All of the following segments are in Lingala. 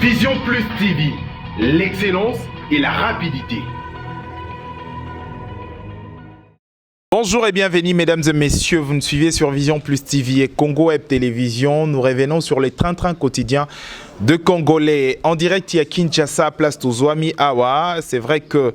Vision Plus TV, l'excellence et la rapidité. Bonjour et bienvenue mesdames et messieurs, vous nous suivez sur Vision Plus TV et Congo Web Télévision. Nous revenons sur les train-train quotidiens de Congolais en direct à Kinshasa, place Tozwami Awa. C'est vrai que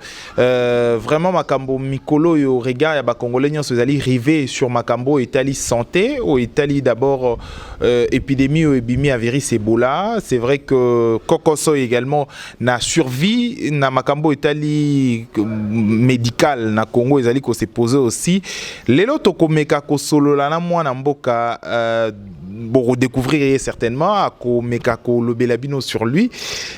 vraiment Makambo Mikolo et au regard ya ba Congolais nyonso ezali rivé sur Makambo Italie santé ou Italie d'abord épidémie ou ébimi à virus Ebola. C'est vrai que Kokoso également n'a survie na Makambo Italie médical na Congo ezali ko se poser aussi. Lelo tokomeka ko solo la na mwana mboka bon redécouvrir certainement à komeka ko lobelabino sur lui.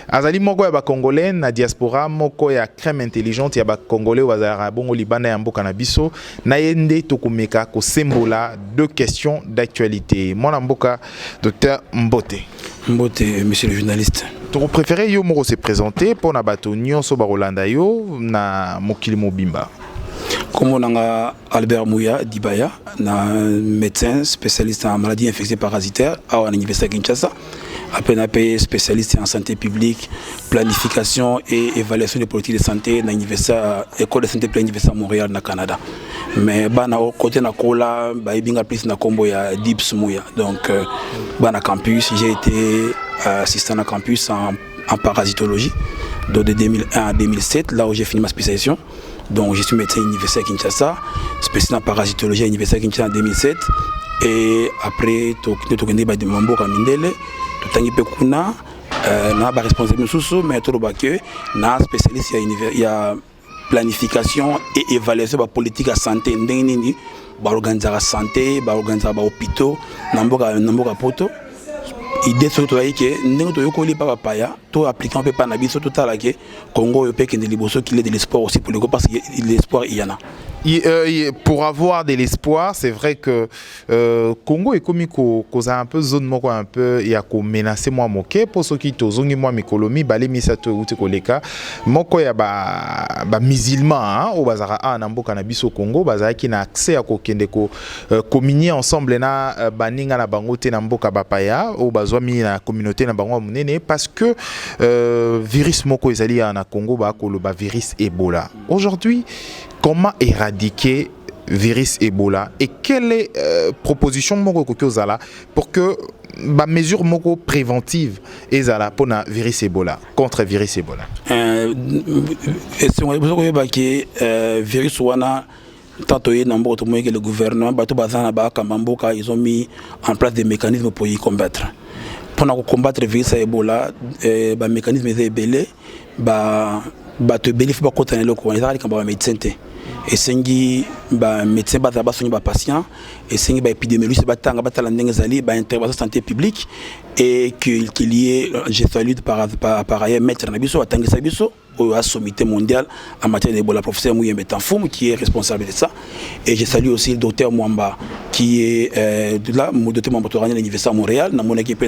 Azali moko ya ba congolais na diaspora moko ya crème intelligente ya ba congolais wazara bongo libana ya mboka na biso na yende tokomeka ko sembola deux questions d'actualité. Mwana mboka docteur Mbote. Mbote, monsieur le journaliste. Tu préféré yo moko se présenter pour na bato nyonso ba Rolanda yo na mokili mobimba. Comme on a Albert Mouya Dibaya, médecin spécialiste en maladies infectieuses parasitaires à l'université de Kinshasa. Après, on a spécialiste en santé publique, planification et évaluation des politiques de santé dans l'école de santé de l'université de Montréal, au Canada. Mais côté de Kola, il y a plus de combo ya Dips Mouya. Donc, dans campus, j'ai été assistant à campus en parasitologie de 2001 à 2007, là où j'ai fini ma spécialisation. Donc je suis médecin à l'université de Kinshasa, spécialiste en parasitologie à l'université de Kinshasa en 2007. Et après, je suis allé à Mambo Kamindele, je suis allé à responsable sous mais je suis spécialiste en planification et évaluation de la politique de santé. Je suis organisé la santé, organisé l'hôpital, je poto. Idée surtout est que nous devons pas papaya, tout appliquer un peu par nabiso tout à l'heure Congo peut qu'il y ait de l'espoir aussi pour le Congo parce que l'espoir il y en a. Pour avoir de l'espoir, c'est vrai que Congo est comme cause un peu zone moko un peu il y a comme menacé moi moqué pour ceux qui tozongi moi mikolomi balé misato uti koleka moko ya ba musulman au bazara na mboka na biso Congo bazara qui na accès à kokende ko communier ensemble na baninga na bango te na mboka bapaya au bazwa mi na communauté na bango munene parce que virus moko ezali na Congo ba ko le virus Ebola. Aujourd'hui, comment éradiquer virus Ebola et quelle est proposition pour que ma mesure moko préventive ezala pour na virus Ebola contre virus Ebola. Virus wana tantôt que le gouvernement ils ont mis en place des mécanismes pour y combattre. Pour combattre le virus Ebola, les mécanismes sont belés, te bénéficie pas contre le courant, ils médecin et sengi médecin ba soigner ba patient et sengi ba épidémiologiste ba tanga ba tala ndenge zali ba intervention santé publique et qu'il y ait je salue par ailleurs maître na biso atanga sa biso au sommité mondial en matière d'Ebola professeur Mouyembe Tanfoum qui est responsable de ça et je salue aussi le docteur Mwamba qui est de là mon docteur Mwamba de l'université de Montréal na mon équipe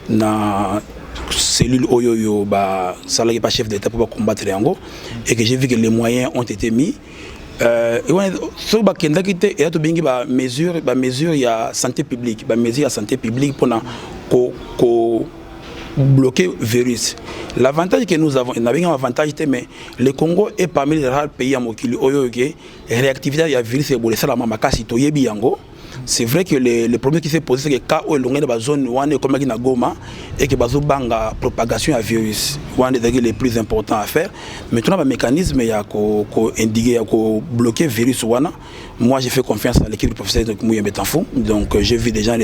na cellule Oyoyo ça là pas chef d'état pour combattre les Ango et que j'ai vu que les moyens ont été mis sur bakenda kité et to bingi mesure ya santé publique santé publique pour bloquer virus. L'avantage que nous avons, on a un avantage mais le Congo est parmi les rares pays à Mokili Oyoge réactivité ya virus Ebola ça la makasi to yebi yango. C'est vrai que le problème qui s'est posé, c'est que quand on est dans la zone où on est comme à Goma et que la propagation à virus, c'est le plus important à faire. Maintenant, le mécanisme indiqué, bloquer le virus. Moi, j'ai fait confiance à l'équipe du professeur de Mouyembe Tanfoum. Donc, j'ai vu des gens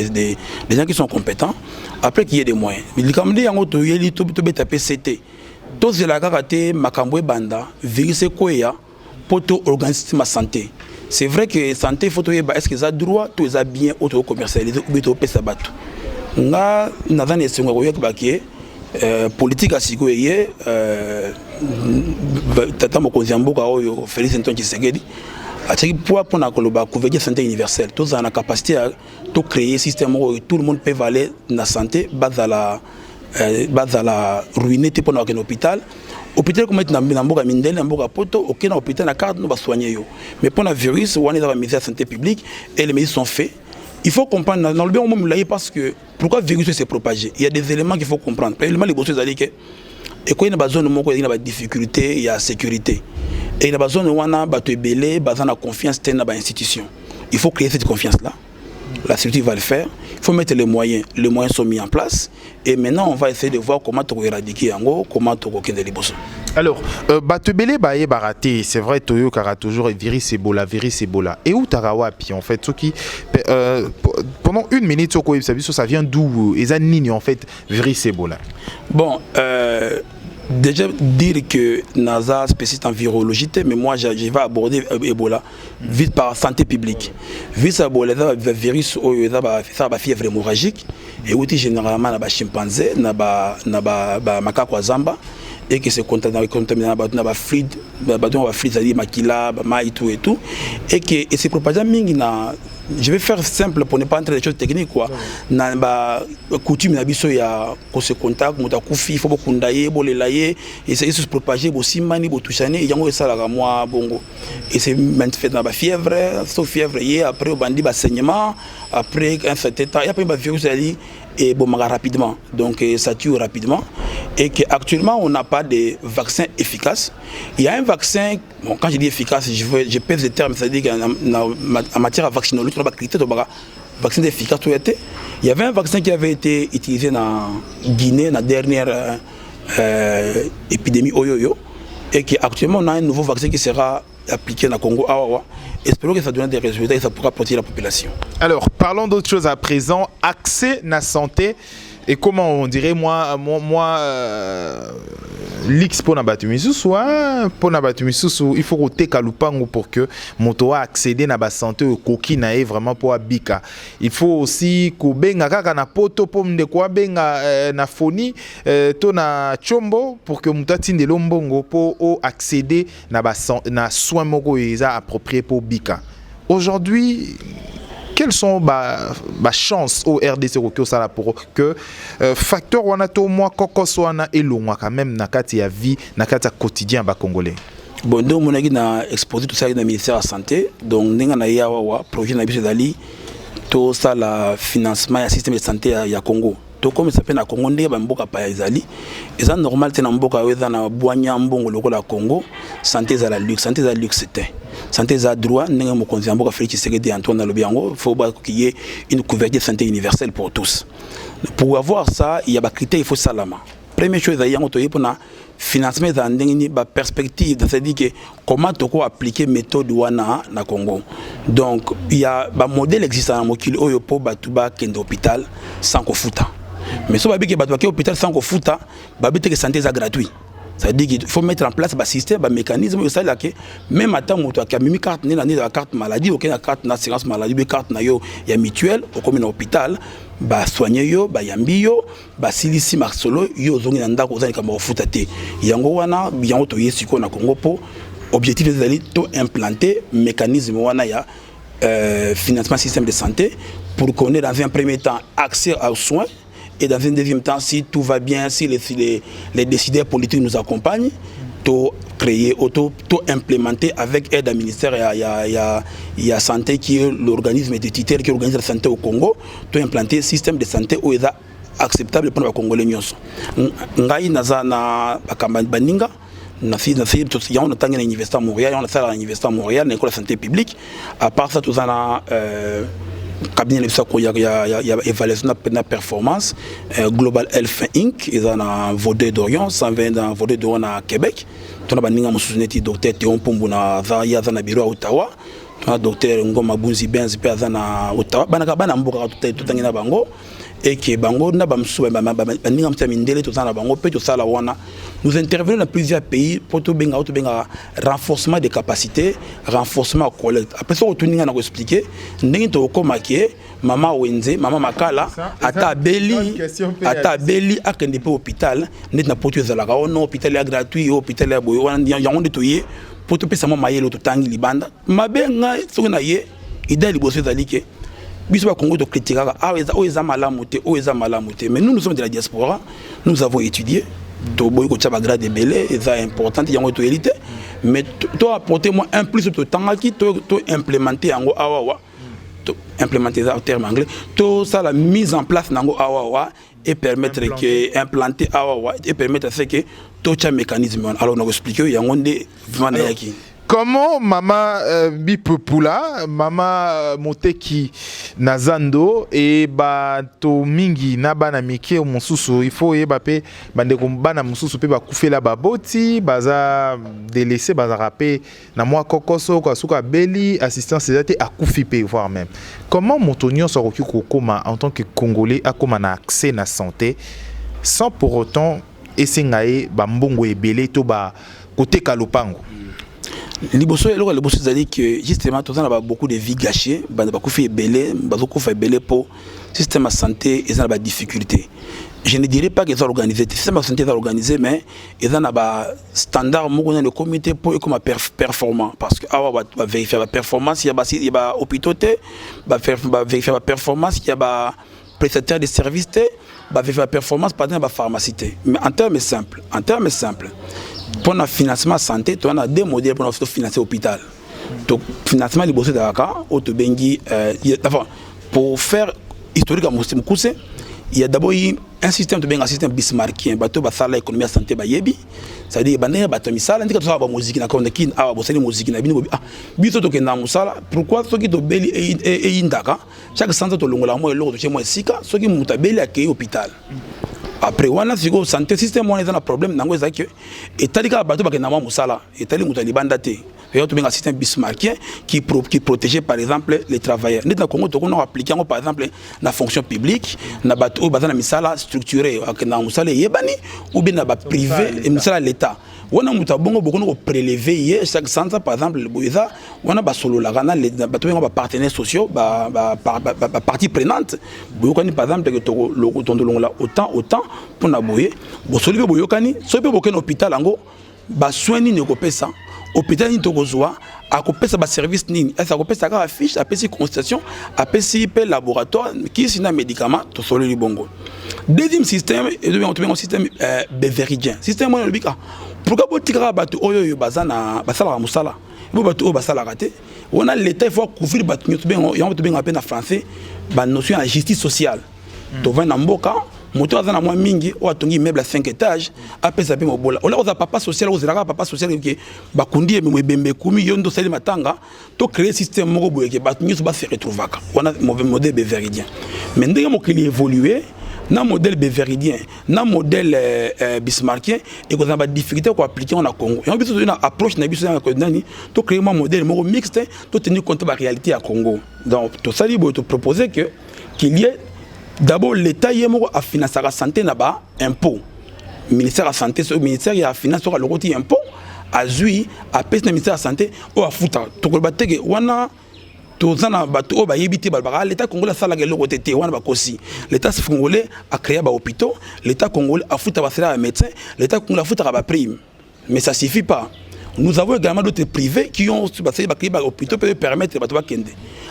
qui sont compétents. Après, qu'il y ait des moyens. Mais comme dit, il y a tout PCT. Tous les karaté, Makambwe Banda, virus Koya, pour organiser ma santé. C'est vrai que santé faut est-ce qu'ils ont droit tous les bien auto commercialisés ou bien pesa bato nga nazana esengo koyoka ke politique asikoye tata mokonzi mboka oyo Félix Antoine Tshisekedi atiki pour na koloba couverture santé universelle tous en capacité à tout créer système où tout le monde peut valer na santé bazala ruiner pour un hôpital. Hôpital comme na mboka mindele na mboka poto aucun hôpital na carte nous va soigner yo mais pour le virus on est dans la ministère de la santé publique et les mesures sont faites Il faut comprendre dans le bien au moment parce que pourquoi le virus s'est propagé. Il y a des éléments qu'il faut comprendre. Premièrement, les bosses allaient que et quand il y a besoin de moi, il y a des difficultés, il y a sécurité. Et il y a besoin de moi, il y a confiance dans l'institution. Il faut créer cette confiance-là. La sécurité va le faire. Il faut mettre les moyens. Les moyens sont mis en place. Et maintenant, on va essayer de voir comment on éradiquer en gros, comment on va les bosses. Alors, Batebele Baye Baraté, c'est vrai, Toyo Kara toujours virus Ebola. Et où Tarawapi, en fait, pendant une minute, ça vient d'où? Et ça nini, en fait, virus Ebola. Bon, déjà dire que NASA spécialiste en virologie, mais moi je vais aborder Ebola vite par santé publique. Vite Ebola, le virus ça va fièvre hémorragique et aussi généralement na ba chimpanzé, na ba macaque zamba et que c'est contaminé na ba fluide, c'est-à-dire makila, ba mai tout et tout et que c'est propagé mingi na. Je vais faire simple pour ne pas entrer dans les choses techniques quoi. Na ba coutume na biso ya ko se contact muta kufi faut beaucoup ndaye bolelaye et c'est se propager bo simani bo touchane et yango ça la moi bongo et c'est maintenant fait dans ba fièvre sauf fièvre et après au bandi ba saignement après un certain temps et après ba virus ali et bon rapidement donc ça tue rapidement et qu'actuellement on n'a pas de vaccin efficace. Il y a un vaccin, bon, quand je dis efficace, je pèse les termes, c'est-à-dire qu'en matière de vaccinologie, on a critère de vaccin efficace. Il y avait un vaccin qui avait été utilisé dans Guinée, dans la dernière épidémie Oyoyo, et qu'actuellement on a un nouveau vaccin qui sera appliqué dans le Congo. Espérons que ça donne des résultats et ça pourra protéger la population. Alors, parlons d'autre chose à présent. Accès à la santé. Et comment on dirait, l'X pour Nabatumisusu, soit pour Nabatumisusu, il faut roter Kalupango pour que moto accéder à la santé au coquille nae vraiment pour abika. Il faut aussi que benga kaka na poto pour me quoi benga na foni to na chombo pour que mutatinde lombongo pour accéder na soin moko eza approprié pour bika. Aujourd'hui, quelles sont les chances au RDC pour que facteur wanato moi kokos wana elongwa quand même na kati ya vie na kati ya quotidien ba congolais. Bon donc mon a na exposé tout ça dans le ministère de la santé donc ninga na yawa projet na biso dali tout ça la financement ya système de santé ya Congo. To comme ça s'appelle na Congo ndé ba mboka pa ezali eza normal te na mboka weza na bwanya mbongo lokola Congo santé za la luxe c'était santé za droit ndenge mokonzi mboka Félix Tshisekedi Antoine Lobiango faut qu'il y ait une couverture de santé universelle pour tous. Pour avoir ça il y a des critères il faut salama. Première chose il y a un pour na financement za ndenge ba perspective c'est-à-dire que comment toko appliquer méthode wana na Congo. Donc il y a ba modèle existant en mokili oyo po batuba kende hôpital sans kofuta. Mais si on va dire que l'hôpital sans qu'on foute, que la santé est gratuite. Ça veut dire qu'il faut mettre en place un système, un mécanisme, même à temps où tu as mis carte, la carte maladie, la carte d'assurance maladie, la carte mutuelle, comme un hôpital, soigner yo, yambi yo, silisi marsolo, yo zongi nanda ko zani kama futate. Yango wana, yango to yesiko na Congo po objectif de to implanter mécanisme wana ya financement système de santé pour qu'on ait dans un premier temps accès aux soins. Et dans un deuxième temps, si tout va bien, si les décideurs politiques nous accompagnent, tout créer, tout implémenter avec aide à ministère et à santé qui est l'organisme éditaire qui organise la santé au Congo, tout implanter un système de santé où il est acceptable pour les Congolais. Ngai naza na baninga na fi il y a un temps à l'université à Montréal, on a ça à l'université à Montréal, l'école de santé publique. À part ça, tout ça na cabinet il y a évaluation de la performance Global Health Inc. Ils ont un Vaudreuil d'Orion 120 dans Vaudreuil d'Orion à Québec. On a baninga mususuneti docteur Théon Pombo na Varia na bureau à Ottawa. On a docteur Ngoma Bunzi Benz pe na Ottawa. Bana mboka tout ngina bango et que bango na bamsu baninga mtamindele tout na bango pe tout ça la wana. Nous intervenons dans plusieurs pays pour tout benga renforcement des capacités, renforcement collecte. Après ça, on va expliquer. Nous avons maman Wenze, maman Makala, ata beli, à qu'un hôpital, n'est pas pour tous la on hôpital gratuit, hôpital à boy, on y a un détoyé pour tout pésamment mailler l'autre tangi libanda. Ma benga, ce qu'on a yé, idée de bosser d'aliquer. Biswa Congo de critiquer, mais nous sommes de la diaspora, nous avons étudié. Toboy ko tchaba grade belé et ça important il y a une réalité mais toi apporter moi un plus de temps qui to implémenter en awawa implémenter ça en termes anglais tout ça la mise en place nango awa et permettre que implanter awa et permettre à ce que tout ce mécanisme alors on va expliquer yango nde vraiment yaki. Comment Mama Bipupula, Mama Moteki Nazando et Bato Mingi Nabana Mike Monsusu, il faut bape bandeko bana Monsusu pe ba kufe la baboti, baza délaissé baza rapé na moi kokoso kwa suka beli assistance zate a kufi pe voire même. Comment Montonio Soroki Kokoma en tant que Congolais a comme un accès na santé sans pour autant essayer ba mbongo ebele to ba côté Kalopango. Liboso c'est-à-dire que justement tout ça beaucoup de vies gâchées, beaucoup fait belé, beaucoup fait belé pour système de santé et ça a des difficultés. Je ne dirais pas qu'ils sont organisés, le système de santé est organisé, mais ils ont des standards, le comité pour comme performant parce que va vérifier la performance, il y a hôpitaux, va vérifier la performance, il y a prestataires de services, va vérifier la performance par exemple la pharmacie. Mais en termes simples, pour le financement santé, tu as deux modèles pour financer l'hôpital. Donc, financement de Bossé Dakar, pour faire historique à Moussem, il y a d'abord un système bismarckien, bateau basala économie à santé bayebi, c'est-à-dire bané bateau misala, indique que tu as la musique na kondekin, ah bossé musique na bino ah biso to kenda musala, pourquoi ceux qui to beli et indaka, chaque centre to longola mo eloko to chez moi sika, ceux qui mutabeli accueilli hôpital. Après on a sigo santé système on est dans un problème nango ezaki et talika bateau bakenda mo musala, et tali mutalibanda te. Il y a un système bismarckien qui protégeait par exemple les travailleurs. Nous dans Congo, on a appliqué par exemple la fonction publique, na bateau bazana misala structuré, na musala yebani ou bien na privé et misala l'État. On a mutabongo beaucoup de prélever chaque centre par exemple le boyza, on a basolo la gana les bateaux ont partenaires sociaux, partie prenante. Boyokani par exemple que le retour de l'ongla autant pour na boyer. Bosoli boyokani, so pe boken hôpital ango, ba soigner ne kopesa. Hôpital ni tokozwa akopesa ba service nini esa akopesa ka fiche apesi constatation apesi pe laboratoire qui sina médicament to solo libongo. Deuxième système et un système beveridien système on le pourquoi botika bato oyo bazana basala musala bo bato basala raté on a l'état il faut couvrir bato nyoto ben on to ben appel en français ba notion de justice sociale to va na mboka moto azana mwa mingi o atongi immeuble à 5 étages apesa pe mobola ola oza papa social ozela papa social ke bakundi me bembe kumi yondo sali matanga to créer système moko boye ke bato nyoso ba se retrouvaka on a mauvais modèle beveridien mais ndenge mo kili évoluer na modèle beveridien na modèle bismarckien et qu'on a ba difficulté ko appliquer en Congo et on biso une approche na biso na ko nani to créer un modèle moko mixte to tenir compte de la réalité à Congo donc to sali bo to proposer que qu'il y ait d'abord l'État a financé la santé là-bas impôt ministère de la santé ce ministère il a financé le côté impôt a zui a pèse le ministère de la santé ou a fouta to ko bateke wana to zana bato ba yebite ba l'État congolais ça la le côté té wana ba kosi l'État congolais a créé ba hôpitaux l'État congolais a fouta ba salaire médecin l'État congolais a fouta ba prime mais ça suffit pas. Nous avons également d'autres privés qui ont créé des hôpitaux pour permettre de kende.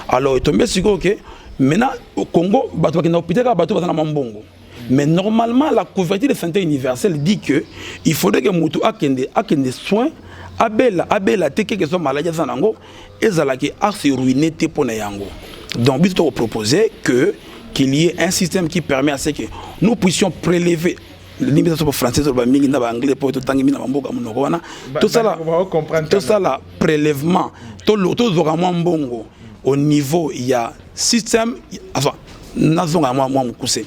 Alors, tombé sur que maintenant au Congo, mais normalement la couverture de santé universelle dit que il faudrait que mutu akende soins abela te que sont malades zanango et zalaki a se ruiner te pona yango. Donc biz to proposer que qu'il y ait un système qui permet à ce que nous puissions prélever l'imitation française ou anglais pour tout ça là prélèvement tout bongo au niveau il y a système enfin nazo moi mukuse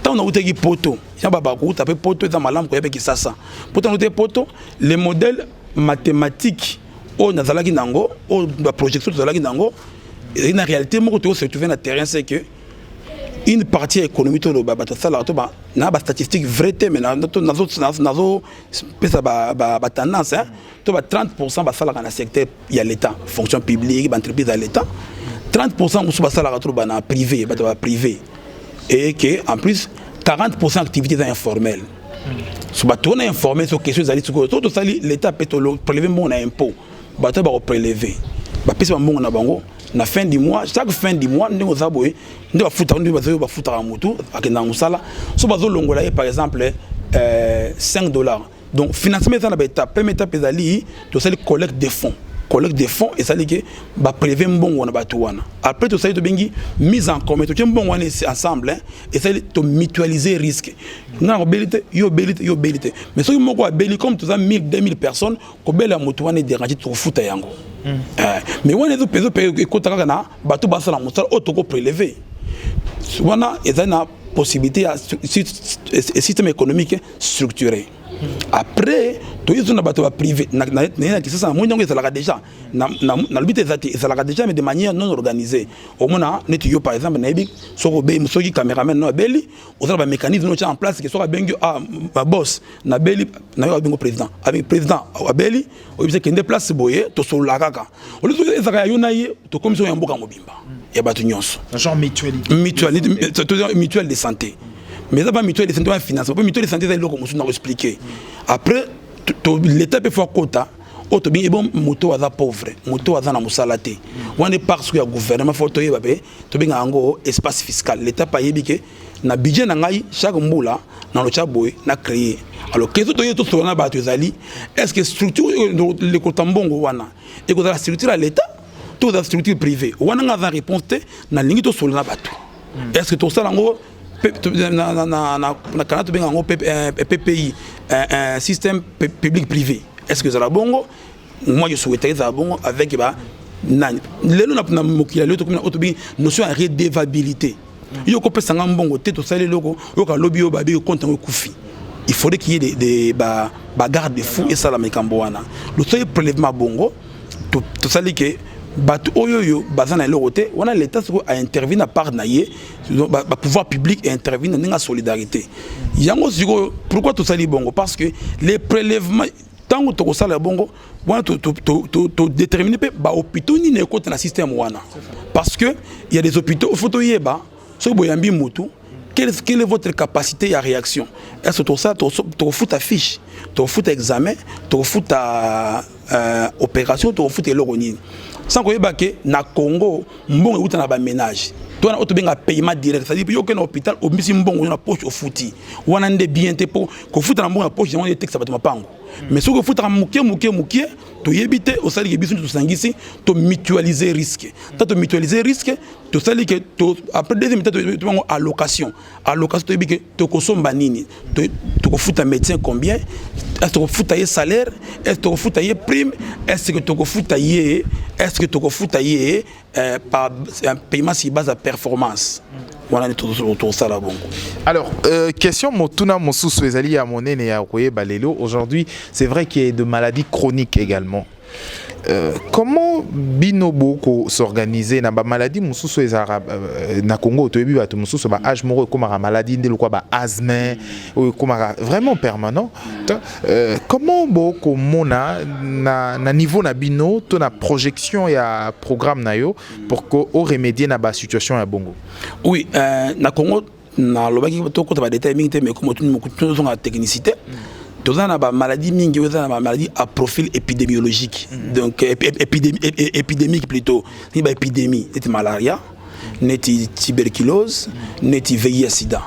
tant on a uti poto ya baba ko taper poto dans malam ko yebeki sasa pourtant on poto les modèles mathématiques au nazalaki nango au projection nazalaki nango en réalité mo ko se trouver na terrain c'est que une partie économique de la statistique vraie mais nazo pesa ba tendance hein to ba 30% ba sala dans secteur il y a l'état fonction publique entreprise à l'état 30% musu ba sala na privé ba privé et que en plus 40% activités informelles so ba tourner informel sur question zali to sali l'état peut prélever mon impôt ba to ba prélever ba pesa mon na bango na fin du mois chaque fin du mois nous avons nous va foutre à moto avec na musala so bazo longola par exemple $5 donc financement ça na étape première étape ezali to sali collecte des fonds collecte des fonds et ça dit que ba prélever mbongo wana batu wana après tout ça to bengi mise en commun to mbongo wana ensemble hein, et ça to mutualiser risque na obélité yo belité mais soki moko abeli comme tout ça 1000 2000 personnes ko bela moto wana déranger to futa yango mais wana zo peso ekota kaka na batu basala mosala auto ko prélever wana ezana possibilité à système économique structuré. Après, tout le monde privé, ça déjà, déjà, mais de manière non organisée. Au moins, par exemple, sur les caméramans, on a un mécanisme en place qui soit un boss, un président. Avec le président, on a un place boye, to sur la kaka. On a un commission yamboka mobimba. Il y a un genre mutuelle de santé. Mais ça va mutuelle de santé, financement. Mutuelle de santé, c'est ce que nous expliquer. Après, l'État peut faire quota. Auto bien bon moto aza pauvre, moto aza na musalate. On est parce que le gouvernement faut toyer babé, to bien ngo espace fiscal. L'État paye bike na budget na ngai chaque mbula na lo chaboy na créer. Alors qu'est-ce que toyer tout sur na bato zali? Est-ce que structure le kotambongo wana? Et que la structure à l'État, toute la structure privée. Wana nga réponse na lingi to sur na bato. Est-ce que tout ça ngo na canal bien ngo PPI un système public privé. Est-ce que ça va bon? Moi je souhaiterais ça bon avec bah na mokila le to comme autobi notion de redevabilité. Yo ko pesa ngambongo te to sale loko yo ka lobby yo ba bi compte en kufi. Il faudrait qu'il y ait des garde fous et ça la mekambo wana. Le seul prélèvement bongo to sale que batu oyoyo bazana le côté on a l'état a intervenir à part naie pouvoir public et intervenir dans la solidarité. Yango siko pourquoi tout ça li bongo parce que les prélèvements tant que ça le bongo on to déterminer ba hôpitaux ni ne côté na système wana parce que il y a des hôpitaux faut to yeba so boyambi mutu quelle est votre capacité à réaction? Est-ce que tout ça tu fout ta fiche, tu fout examen, tu fout ta opération, tu fout l'oroni. Sans que bake na Congo mbongo uta na ba ménage. Toi na benga paiement direct, c'est-à-dire yo que na hôpital au misi mbongo na poche au fouti. Wana nde bien te pour ko futa na mbongo na poche on texte ba mapango. Mais ce que futa mukie to yebite au sali ke biso to sangisi to mutualiser risque. To mutualiser risque to sali que après deuxième étape to allocation. Allocation to yebike to ko somba nini. To ko futa médecin combien? Est-ce que to futa ye salaire? Est-ce que to futa ye prime? Est-ce que to futa ye par un paiement sur base de performance? Voilà tout ça là bon. Alors, question Motuna Mosusu ezali ya monene ya koye balelo. Aujourd'hui, c'est vrai qu'il y a de maladies chroniques également. Comment binobo ko s'organiser na ba maladie mususu ezara na Congo to yebi bato mususu ba âge moko comme ma maladie ndelo kwa ba asthme ou comme vraiment permanent. Comment boko mona na niveau na bino to na projection ya programme na yo pour ko remédier na ba situation ya bongo? Oui, na Congo na lobaki to ko ba détail mingi mais comme tout na technicité. Dans la maladie mingi, dans la maladie à profil épidémiologique, donc épidémique plutôt. Il y a épidémie, c'est malaria, neti tuberculose, neti VIH/SIDA.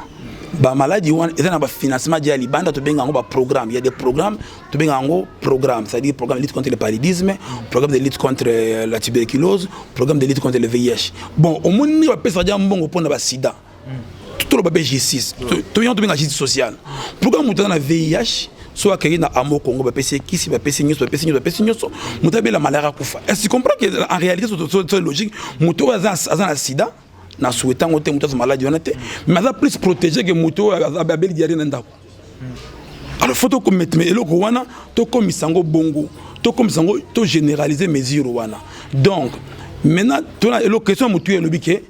Ba maladie il y a un financement de l'Ibanda, tu benga un programme. Il y a des programmes, tu benga un programme, c'est-à-dire programme de lutte contre le paludisme, programme de lutte contre la tuberculose, programme de lutte contre le VIH. Bon, au moins il y a pas ça déjà bon pour le SIDA. Tout le babé G6, tu viens de benga justice sociale. Programme dans la VIH. Soit qu'il y a un Congo, va passer qui si va passer nous, va passer nous, mutabé la malaria kufa. Est-ce que tu comprends que en réalité c'est logique, muto azan sida, na souhaitant que muto maladie honnête, mais ça plus protégé que muto abel diarrhée nanda. Alors faut que mettre mais le wana to comme sango bongo, to comme sango to généraliser mesures wana. Donc maintenant tu as la question muto est le biquet.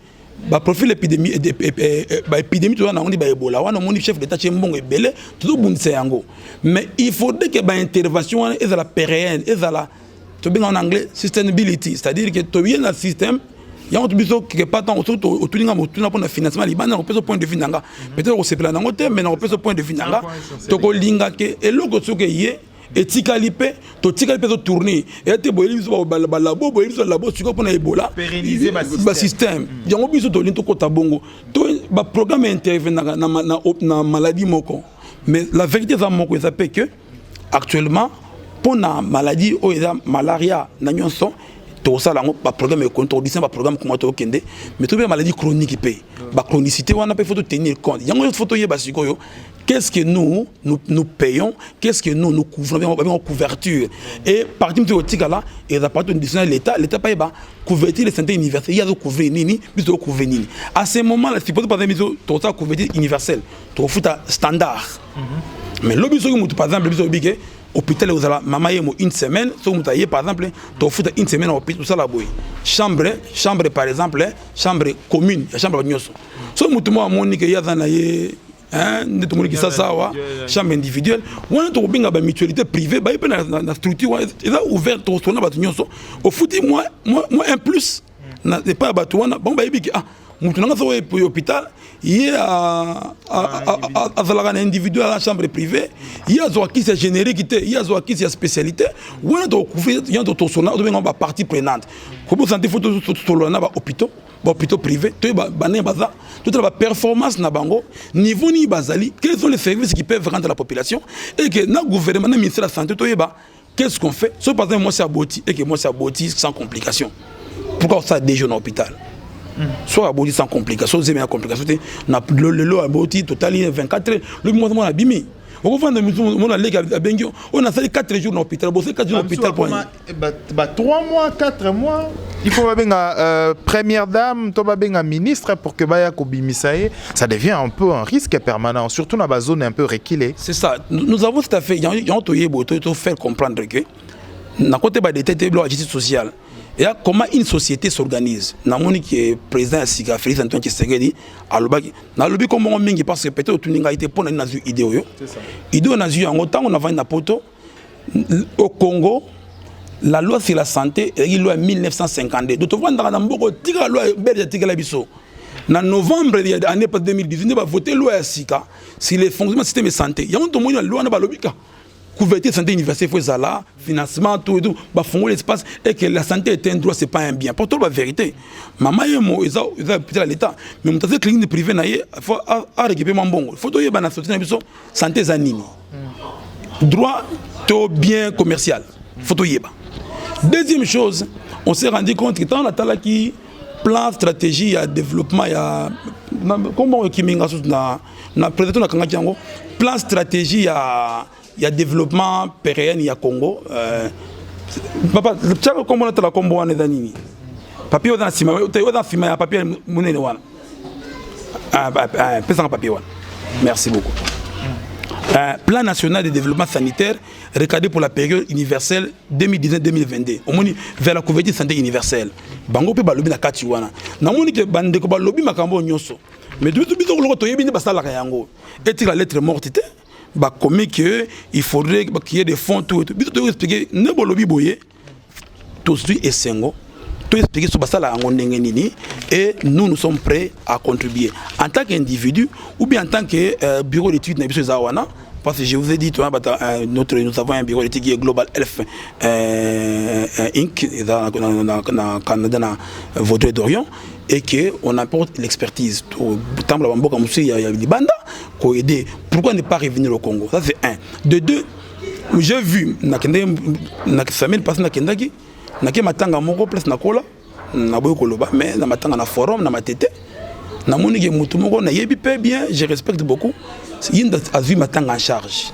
Ba profil épidémie ba épidémie tu vois na on dit ba Ebola wana mon chef d'état chembongo ebele tout bundise yango mais il faudrait que ba intervention est la pérenne est la to bien en anglais sustainability c'est-à-dire que to bien dans le système il y a un biso quelque part tant autour tout linga motuna pour le financement liban na au point de vue nanga peut-être au se plan nango te mais na au point de vue nanga to ko linga ke eloko soke yé et tikalipe to tourner et te boyeli biso ba labo boyeli biso labo siko pona Ebola pérenniser ba système yango biso to linto kota bongo to ba programme intervenir na maladie moko mais la vérité za moko ça fait que actuellement pour la maladie ou la malaria na nyonso to ça là ba programme contrôle ba programme comment to kende mais to maladie chronique pe ba chronicité on a pas faut tenir compte yango photo yeba sikoyo. Qu'est-ce que nous payons, qu'est-ce que nous couvrons en couverture. Et par exemple, là, et à partir de l'État paye couverture de santé universelle. Il y a des couvrir nini, mais de couvrir nini. À ce moment-là, si vous avez tout ça couverture universelle, tu as standard. Mais le biso par exemple, le biso hôpital vous allez maman une semaine, si vous avez par exemple, tu as une semaine au hôpital, tout ça la boy. Chambre par exemple, chambre commune, chambre nyoso. Si vous avez monique il y a chambre individuelle on a trouvé une mutualité privée la structure est ouverte au foot moi un plus n'est pas bon hôpital il y a un individuel à la chambre privée il y a qui c'est générique il y a qui c'est spécialité on a trouvé il y a d'autres partie prenante comment santé photo hôpitaux privés, toute la performance na bango, niveau ni bazali, quels sont les services qui peuvent rendre la population et que notre gouvernement, le ministère de la Santé, qu'est-ce qu'on fait? Soit par exemple, moi c'est aboti et que moi c'est aboti sans complication. Pourquoi ça déjeune à l'hôpital? Soit aboti sans complication, c'est meilleure complication. Le lot aboti total 24 heures, le mouvement a abîmé. On a fait 4 jours dans l'hôpital. 4 jours dans l'hôpital. 3 mois, 4 mois. Il faut que première dame, un ministre pour que ça devient un peu un risque permanent, surtout dans la zone un peu reculée. C'est ça. Nous avons tout à fait. Il y a faire comprendre que dans côté de la justice sociale, et comment une société s'organise. Namoni qui est président Sika Félix Antoine Tshisekedi à l'obaki. Na lobi comment on mingi parce que peut-être tout ninga été pour na idée. C'est ça. Idée on a eu en autant on a vendu na poto au Congo. La loi sur la santé est la loi 1952. Donc on va dans mboko tika loi belge tika la biso. En novembre de l'année 2018 on va voter loi Sika sur les fonctionnements du système de santé. Il y a un moment la loi na ba lobika. Couverture santé universelle, faut ça là, financement, tout et tout, bah fond l'espace et que la santé est un droit, c'est pas un bien. Pour toi la vérité. Maman et moi, ils ont peut-être l'État, mais mon tas clinique privée naïe, faut récupérer mon bon. Faut toi y avoir la santé zanini. Droit au bien commercial. Faut toi y avoir. Deuxième chose, on s'est rendu compte que dans la tala qui plan stratégie à développement, il y a comment qui m'engage na présentation na Kangakiango, plan stratégie à il y a développement pérenne, il y a Congo. Papa, comment on a la combo en Edanini? Papier dans Sima, tu es dans Sima, papier monnaie wana. Pesant papier wana. Merci beaucoup. Plan national de développement sanitaire recadré pour la période universelle 2019-2022. On dit vers la couverture santé universelle. Bango pe balobi na kati wana. Na moni ke bande ko balobi makambo nyonso. Mais depuis tout le temps, il y a basala kayango. Et la lettre morte bah comme que il faudrait qu'il y ait des fonds tout tout expliquer ne bolobi boye tout suit et sengo tout expliquer sur ça la nini et nous sommes prêts à contribuer en tant qu'individu ou bien en tant que bureau d'études na biso zawana parce que je vous ai dit nous avons un bureau d'études qui est Global Health Inc dans Canada dans Vaudreuil d'Orient et qu'on apporte l'expertise. Il y a des bandes qui aident. Pourquoi ne pas revenir au Congo? Ça c'est un. De deux, j'ai vu, la semaine passée, matanga moko place nakola, na boyo koloba, mais na matanga na forum, na matete, na monige mutu moko na yebi pe bien, je respecte beaucoup. Il a vu matanga en charge.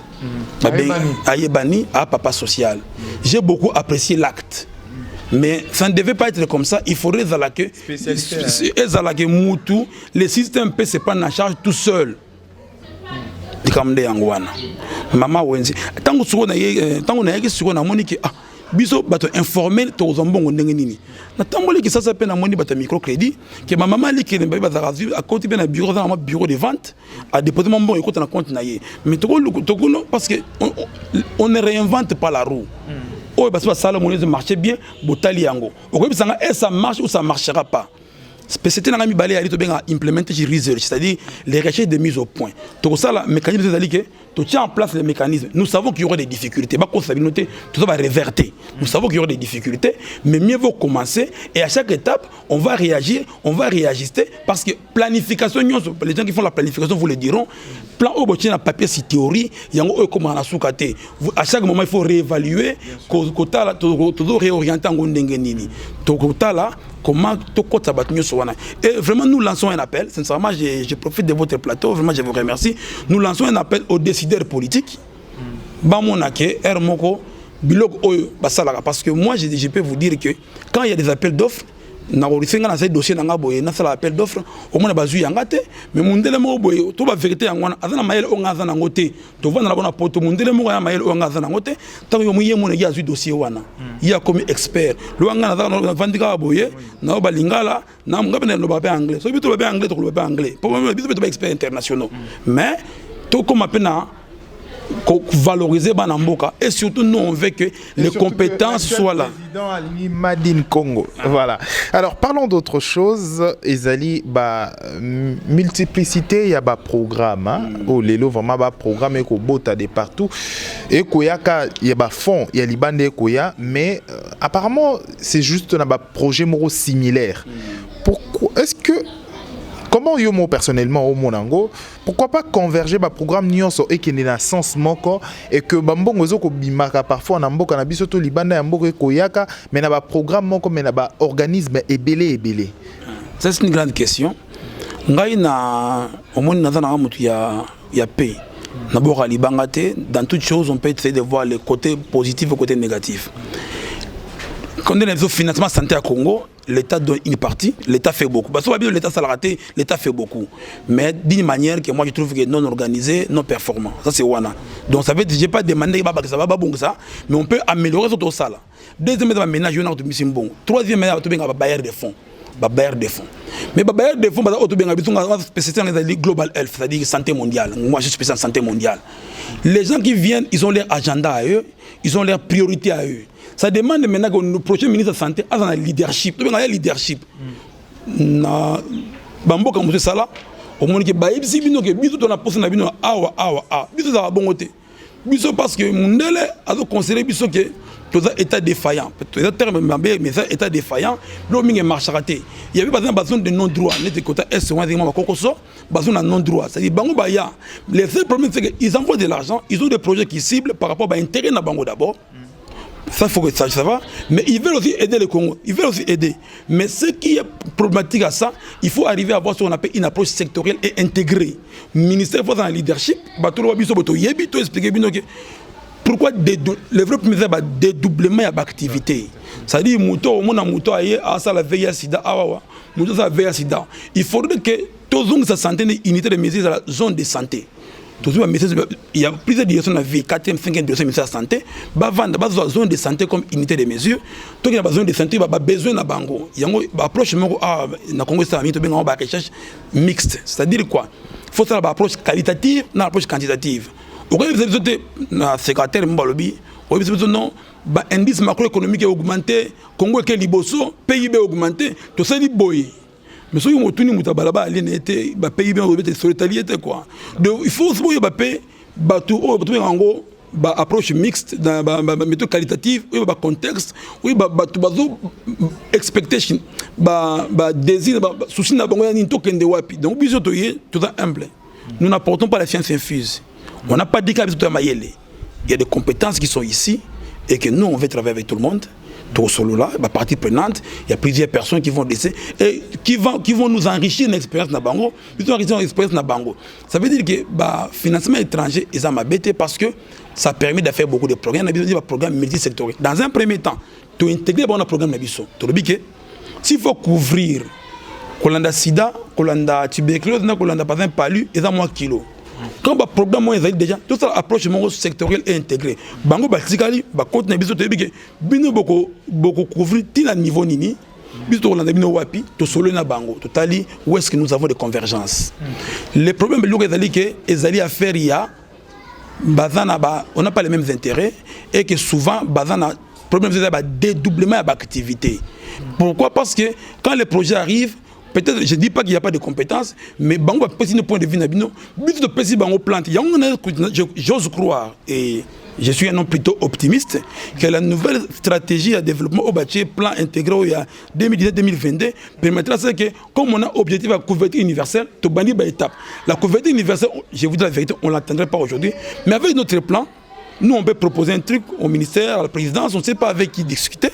Ayebani à papa social. J'ai beaucoup apprécié l'acte. Mais ça ne devait pas être comme ça. Il faudrait que le système peut se prendre en charge tout seul. Maman Wenzi. Tant qu'on a sur la monique, biso bato informel to zombongo ndenge nini. Na tamboli que ça s'appelle na moni bata microcrédit que ma maman li kene ba za à côté bien bureau dans bureau de vente à déposer mon bon écoute na compte na yé. Mais to parce que on ne réinvente pas la roue. Oh, parce que ça, le marché bien, botali yango. Et ça marche ou ça marchera pas. Spécialité dans la mi-balé, il y a implementation research, c'est-à-dire les recherches de mise au point. Donc ça, le mécanisme, c'est-à-dire que tu tiens en place les mécanismes. Nous savons qu'il y aura des difficultés. Tout ça va réverter. Nous savons qu'il y aura des difficultés, mais mieux vaut commencer. Et à chaque étape, on va réagir, on va réajuster. Parce que planification, les gens qui font la planification vous le diront, plan au bout de papier, c'est théorie, il y a un comment à sous-caté. À chaque moment, il faut réévaluer, toujours réorienter en Gondengenini. Comment et vraiment nous lançons un appel, sincèrement je profite de votre plateau, vraiment je vous remercie. Nous lançons un appel aux décideurs politiques. Parce que moi je peux vous dire que quand il y a des appels d'offres, na orisenga na dossier na ngaboye na sala appel d'offre au moins bazu yangate mais mundele mo boye to ba vérité yangwana azana mayele o ngaza na ngote to vana na bona poto mundele mo ya mayele o ngaza na ngote tango yo muye mo ne ya zu dossier wana ya comme expert lo ngana na vandika boye na ba lingala na ngabe ne lo ba anglais so bitu ba anglais to lo ba anglais pour moi bitu ba expert internationaux mais to comme pena valoriser Banamboka et surtout nous on veut que les compétences soient là. Madine Congo. Voilà. Alors parlons d'autre chose. Ezali multiplicité il y a ba programme au lelo vraiment ba programme et ko bota de partout et koyaka il y a ba fond il y a libande koya mais apparemment c'est juste un projet moro similaire. Pourquoi est-ce que comment yo mo personnellement au monango pourquoi pas converger ba programme nyonso et qui n'est dans sens moko et que bambongo zo ko bimaka parfois na mboka na biso to libanda ya mboka koyaka mais na ba programme moko mais na ba organisme ebele. Ça c'est une grande question. Ngai na au monde na na mutu ya paix. Na bora libanga te dans toute chose on peut essayer de voir le côté positif et le côté négatif. Quand on est au financement santé à Congo, l'État donne une partie, l'État fait beaucoup. Parce que l'État salarié, l'État fait beaucoup. Mais d'une manière que moi je trouve que non organisée, non performant. Ça c'est Wana. Donc ça veut dire que je n'ai pas demandé que ça va pas bon ça, mais on peut améliorer tout ça là. Deuxième ménage, on a tout bon. Troisième ménage, on a bailleur de fonds. Bailleur de fonds. Mais bailleur de fonds, on a spécialisé dans les global health, c'est-à-dire santé mondiale. Moi je suis spécialisé en santé mondiale. Les gens qui viennent, ils ont leur agenda à eux, ils ont leurs priorités à eux. Ça demande maintenant que le prochain ministre de la Santé a un leadership. Il y a un leadership. Na bambo comme ça là, au moins que baïbsi bino que biso to na poste na bino awa. Biso ça va bon côté. Biso parce que mundele a considéré biso que tout ça état défaillant. Peut-être terme mais ça état défaillant, lo mingi marche raté. Il y avait pas besoin de non droit, net côté est on va kokoso, besoin de non droit. C'est-à-dire bango baya. Les seuls problèmes c'est qu'ils envoient de l'argent, ils ont des projets qui ciblent par rapport à l'intérêt na bango d'abord. Ça, il faut que ça va. Mais ils veulent aussi aider le Congo. Ils veulent aussi aider. Mais ce qui est problématique à ça, il faut arriver à avoir ce qu'on appelle une approche sectorielle et intégrée. Le ministère faut un leadership. Pourquoi le vrai ministère va dédoublement d'activité. C'est-à-dire il faudrait que tous les gens santé une unité de mesure dans la zone de santé. Il y a plusieurs directions de la vie, 4e, 5e direction du ministère de la Santé. Il y a une zone de santé comme unité de mesure. Donc il y a besoin de santé, il y a besoin de bango. Il y a une approche recherche mixte. C'est-à-dire quoi? Il faut faire une approche qualitative et une approche quantitative. Vous voyez, vous avez un secrétaire, vous avez non, l'indice macroéconomique est augmenté, Congo est liboso, PIB est augmenté, tout ça est boy. Mais si vous avez un pays bien solidarité quoi. Donc il faut se payer approche mixte méthode qualitative, contexte, expectation, désir, souci na bango ni tokende wapi. Donc biso toyé tout humble. Nous n'apportons pas la science infuse. On n'a pas dit qu'il y a des compétences qui sont ici et que nous on veut travailler avec tout le monde. Tout solo là, partie prenante, il y a plusieurs personnes qui vont laisser et qui vont nous enrichir une expérience na bango, ils vont enrichir une expérience na bango. Ça veut dire que financement étranger ils ont m'abêté parce que ça permet de faire beaucoup de programmes, il y a des programmes multisectoriels. Dans un premier temps, tu intégrer un programme na biso. Tu le dis que s'il faut couvrir kolanda sida, kolanda tuberculose, kolanda par exemple palu, ils ont moins kilo. Quand le programme est déjà, toute cette approche sectorielle est intégrée. Bango basically, continue biso te bige, bino beaucoup couvrir tina niveau nini, biso on a bino wapi, to solo na bango, totali où est-ce que nous avons des convergences. Le problème c'est que ezali affaire ya bazana on n'a pas les mêmes intérêts et que souvent bazana problème c'est dédoublement d'activité. Pourquoi? Parce que quand les projets arrivent peut-être, je ne dis pas qu'il n'y a pas de compétences, mais bango pesi no point de vue nabino, but de pesi bango plante. J'ose croire et je suis un homme plutôt optimiste que la nouvelle stratégie de développement au bâti plan intégré il y a 2019-2022 permettra que comme on a objectif à couverture universelle, tout bani par étape. La couverture universelle, je vous dis la vérité, on ne l'attendrait pas aujourd'hui, mais avec notre plan, nous on peut proposer un truc au ministère, à la présidence, on ne sait pas avec qui discuter.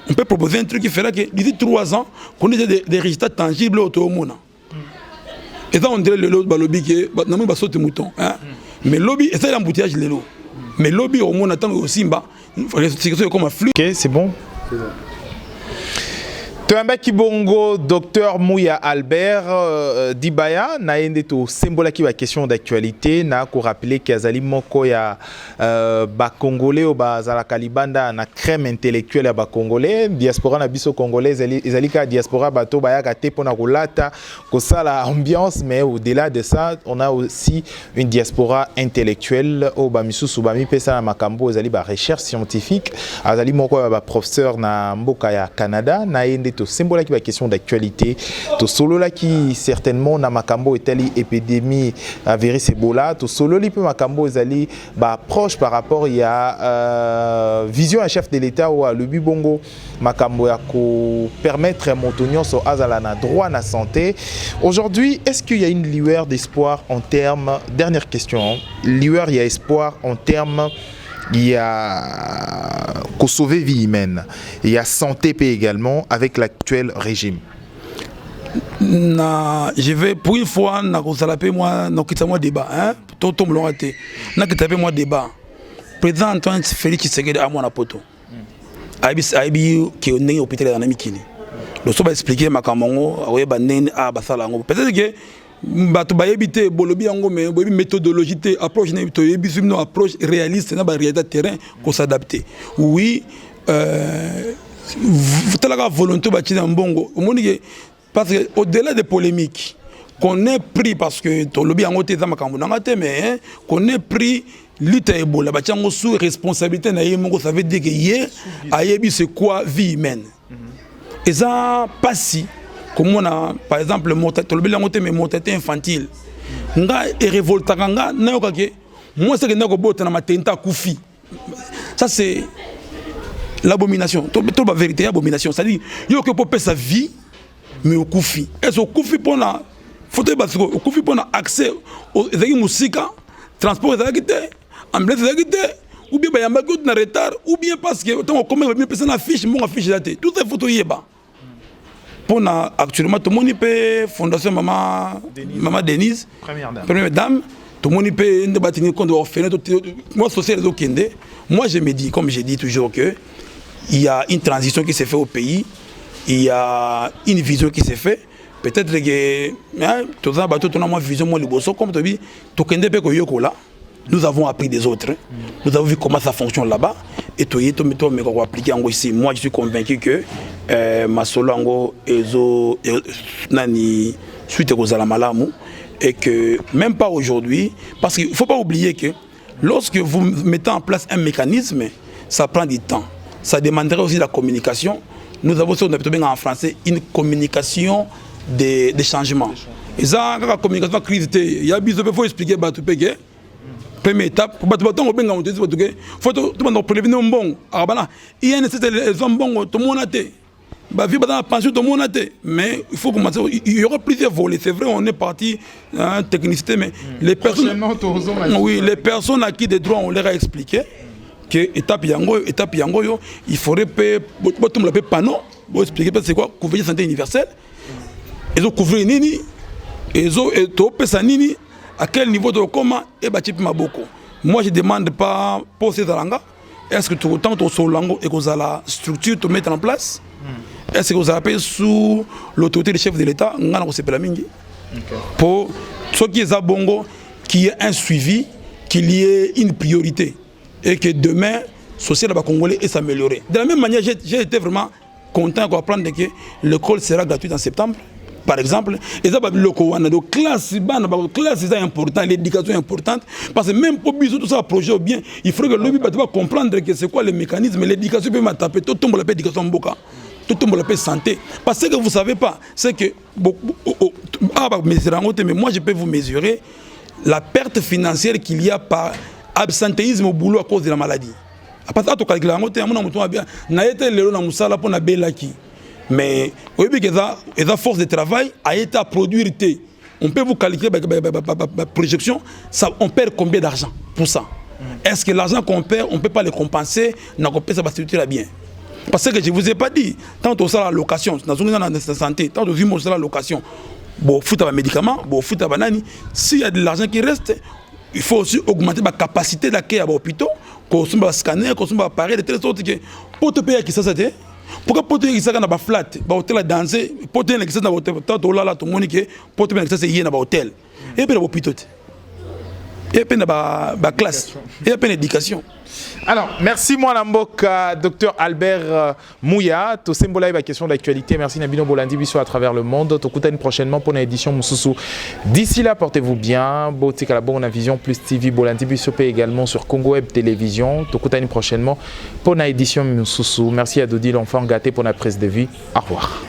On peut proposer un truc qui fera que d'ici 3 ans, qu'on ait des résultats tangibles au monde. Et ça, on dirait le lobby qui est un mouton. Mais le lobby, c'est l'embouteillage de l'eau. Mais le lobby, au monde, attend aussi, c'est comme un flux. Ok, c'est bon. Toyamba Kibongo, docteur Mouya Albert Dibaya, na yende to symbole qui va question d'actualité, na ko rappeler qu'Azali Moko ya ba Congolais ou ba zala Kalibanda na crème intellectuelle ya ba Congolais, diaspora na biso congolais, ezali ka diaspora bato baya ka te pona ko lata ko sala ambiance, mais au-delà de ça, on a aussi une diaspora intellectuelle au ba misusu ba mi pesa na makambo ezali ba recherche scientifique, Azali Moko ya ba professeur na mboka ya Canada, na yende to symbole qui va question d'actualité to solo là qui certainement na makambo etali épidémie à virus Ebola to solo li pe makambo ezali ba proche par rapport il y a vision à chef de l'état ou à Lubi Bongo makambo ya ko permettre montonyon so azala na droit na santé. Aujourd'hui, est-ce qu'il y a une lueur d'espoir en termes, dernière question, lueur il y a espoir en termes il y a qu'au sauver vie humaine, il y a santé également avec l'actuel régime. Je vais pour une fois, moi débat, hein, tout le monde a moi débat. Président Antoine Félix Tshisekedi a mon apoto. Aibi qui est né au hôpital de Mikini. Le soba expliquer ma camongo, awe banen a basalango. Peut-être que bato bayebite bolobi yango mais bobi méthodologie te approche na to yebi no approche réaliste na ba réalité terrain qu'on s'adapter. Oui la volonté bâtie dans bongo parce que au-delà des polémiques qu'on ait pris parce que to lobi yango te za makambo na ngate mais qu'on ait pris lutte à Ebola bâtie yango sous responsabilité na yemongo, ça veut dire que hier ayebi c'est quoi vie humaine et ça pas si comme on a par exemple le mortalité infantile nga et révoltaka nga na yokake moi c'est que na ko bota na matenta kufi, ça c'est l'abomination, tout la vérité abomination, c'est à dire yo que pour sa vie mais au kufi est-ce au kufi pour na fauteuil parce au kufi pour na accès aux musique transport ezakité ambulance ezakité ou bien bayamba ko na retard ou bien parce que tant comme bien personne affiche mon affiche là tout ça photo yeba. Pour actuellement tout le monde peut fondation maman Denise première dame tout le monde peut bâtir compte orphelin moi social okende. Moi je me dis comme je dis toujours que il y a une transition qui s'est faite au pays, il y a une vision qui s'est faite, peut-être que tout ça bateau moi vision moi liboso comme tu dis tout kende pe ko yoko là. Nous avons appris des autres, nous avons vu comment ça fonctionne là-bas et tout mais on va appliquer en gros ici. Moi je suis convaincu que Masolongo ezo nani suite aux alamalamu et que même pas aujourd'hui parce qu'il faut pas oublier que lorsque vous mettez en place un mécanisme ça prend du temps, ça demanderait aussi la communication. Nous avons ce qu'on appelle en français une communication des changements et ça la communication crise il y a besoin faut expliquer bah tout pégué. Première étape, pour battre on benga on dit faut tout le monde prévenir bon ah bana il y a une nécessité bon tout le monde a été bah vivre dans la pension tout le monde a été mais il faut commencer il y aura plusieurs volets c'est vrai on est parti technicité mais les personnes oui les personnes à qui des droits on leur a expliqué que étape yango yo il faudrait tout le panneau pour expliquer c'est quoi couverture santé universelle et couvrir nini et to pesa nini à quel niveau de comment et bâti maboko. Moi je demande pas pour ces alanga est-ce que tout autant ton solango et que la structure te mettre en place est-ce que vous appelez sous l'autorité du chef de l'État ngana ko sepela mingi pour ceux qui est bongo qui est un suivi qu'il y ait une priorité et que demain social congolais et s'améliorer. De la même manière j'ai été vraiment content d'apprendre que l'école sera gratuite en septembre. Par exemple, et ça va donc classe c'est important, l'éducation est importante parce que même pour biso tout ça projet bien, il faut que le va comprendre que c'est quoi les mécanismes, l'éducation peut m'attaper tout tombe la éducation boka. tout le monde peut santé. Parce que vous ne savez pas, c'est que mais moi je peux vous mesurer la perte financière qu'il y a par absentéisme au boulot à cause de la maladie. Parce que tu calcules, mais la force de travail a été à produire. On peut vous calculer la projection, on perd combien d'argent pour ça? Est-ce que l'argent qu'on perd, on ne peut pas le compenser? On peut ça structurer bien. Parce que je ne vous ai pas dit, tant au salaire la location, dans la santé, tant au salaire la location, bon, fout à médicaments, bon, fout à banani. S'il y a de l'argent qui reste, il faut aussi augmenter la capacité d'accueil à l'hôpital, qu'on soit scanner, qu'on soit appareil, de telle sorte que pour te payer qui ça c'était. Pourquoi pour te payer qui ça dans la flat, dans l'hôtel à danser, pour te payer qui ça dans l'hôtel, tant au là tout le monde qui pour te payer qui ça c'est hier dans l'hôtel. Et puis dans l'hôpital. Et puis dans la classe. Et puis l'éducation. Alors, merci moi Namboka, docteur Albert Mouya. To symbole la question d'actualité. Merci Nabino Bolandi Bisso à travers le monde. To koutane prochainement pour une édition Moussoussou. D'ici là, portez-vous bien. Botique à la bonne Vision Plus TV Bolandi Bisso également sur Congo Web Télévision. To koutane prochainement pour une édition Moussoussou. Merci à Dodi l'enfant gâté pour la prise de vie. Au revoir.